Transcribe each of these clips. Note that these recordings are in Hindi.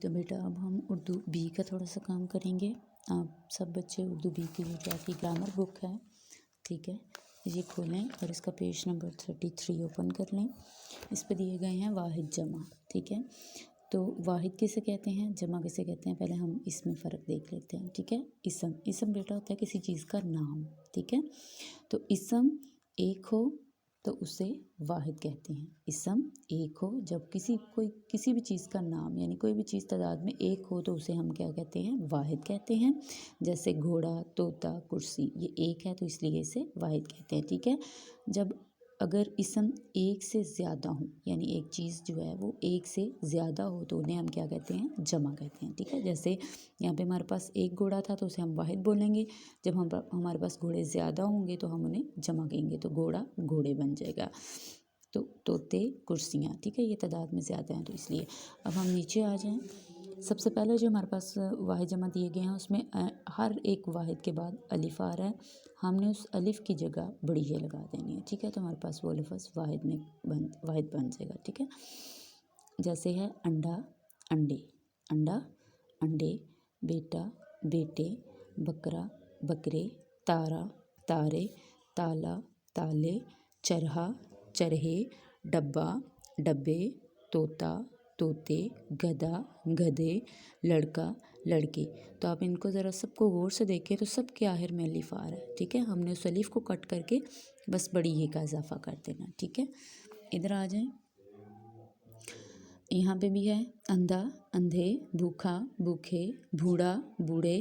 तो बेटा अब हम उर्दू बी का थोड़ा सा काम करेंगे। आप सब बच्चे उर्दू बी की जो आपकी ग्रामर बुक है, ठीक है, ये खोलें और इसका पेज नंबर 33 ओपन कर लें। इस पर दिए गए हैं वाहिद जमा, ठीक है। तो वाहिद किसे कहते हैं, जमा किसे कहते हैं, पहले हम इसमें फ़र्क देख लेते हैं, ठीक है। इसम बेटा होता है किसी चीज़ का नाम, ठीक है। तो इसम एक हो तो उसे वाहिद कहते हैं। इसम एक हो, जब किसी भी चीज़ का नाम यानी कोई भी चीज़ तादाद में एक हो तो उसे हम क्या कहते हैं, वाहिद कहते हैं। जैसे घोड़ा, तोता, कुर्सी, ये एक है तो इसलिए इसे वाहिद कहते हैं, ठीक है। जब अगर इसम एक से ज़्यादा हो यानी एक चीज़ जो है वो एक से ज़्यादा हो तो उन्हें हम क्या कहते हैं, जमा कहते हैं, ठीक है। जैसे यहाँ पे हमारे पास एक घोड़ा था तो उसे हम वाहिद बोलेंगे। जब हमारे पास घोड़े ज़्यादा होंगे तो हम उन्हें जमा कहेंगे, तो घोड़ा घोड़े बन जाएगा। तो तोते कुर्सियाँ, ठीक है, ये तादाद में ज़्यादा हैं तो इसलिए। अब हम नीचे आ जाएं। सबसे पहले जो हमारे पास वाहिद जमा दिए गए हैं उसमें हर एक वाहिद के बाद अलिफ आ रहा है, हमने उस अलिफ की जगह बड़ी ये लगा देनी है, ठीक है। तो हमारे पास वो लफ्ज़ वाहिद बन जाएगा, ठीक है। जैसे है अंडा, अंडे, अंडा, अंडे, बेटा, बेटे, बकरा, बकरे, तारा, तारे, ताला, ताले, चरहा, चरहे, डब्बा, डब्बे, तोता, तोते, गधा, गधे, लड़का, लड़की। तो आप इनको ज़रा सबको गौर से देखें तो सब के आखिर में अलिफ आ रहा है, ठीक है। हमने उस अलिफ को कट करके बस बड़ी ये का इजाफा कर देना, ठीक है। इधर आ जाएं। यहाँ पे भी है अंधा, अंधे, भूखा, भूखे, बूढ़ा, बूढ़े,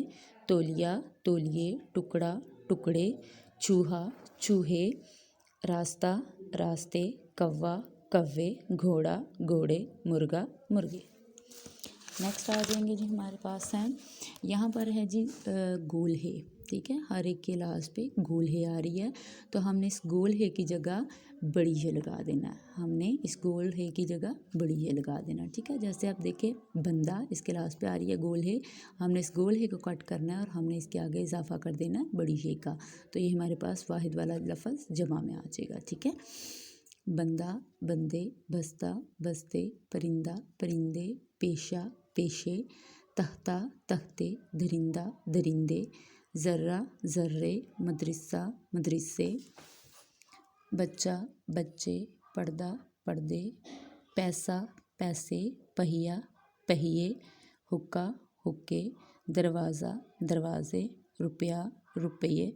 तौलिया, तौलिए, टुकड़ा, टुकड़े, चूहा, चूहे, रास्ता, रास्ते, कौवा, कौवे, घोड़ा, घोड़े, मुर्गा, मुर्गे। नेक्स्ट आ जाएंगे जी, हमारे पास हैं यहाँ पर है जी गोल है, ठीक है। हर एक के लास्ट पे गोल है आ रही है तो हमने इस गोल है की जगह बड़ी ये लगा देना है, हमने इस गोल है की जगह बड़ी ये लगा देना, ठीक है। जैसे आप देखें बंदा, इसके लास्ट पे आ रही है गोल है, हमने इस गोल है को कट करना है और हमने इसके आगे इजाफा कर देना है बड़ी ये का, तो ये हमारे पास वाहिद वाला लफ्ज़ जमा में आ जाएगा, ठीक है। बंदा, बंदे, बस्ता, बस्ते, परिंदा, परिंदे, पेशा, पेशे, तख्ता, तख्ते, दरिंदा, दरिंदे, ज़र्रा, ज़र्रे, मदरसा, मदरसे, बच्चा, बच्चे, पर्दा, पर्दे, पैसा, पैसे, पहिया, पहिए, हुक्का, हुक्के, दरवाज़ा, दरवाज़े, रुपया, रुपये,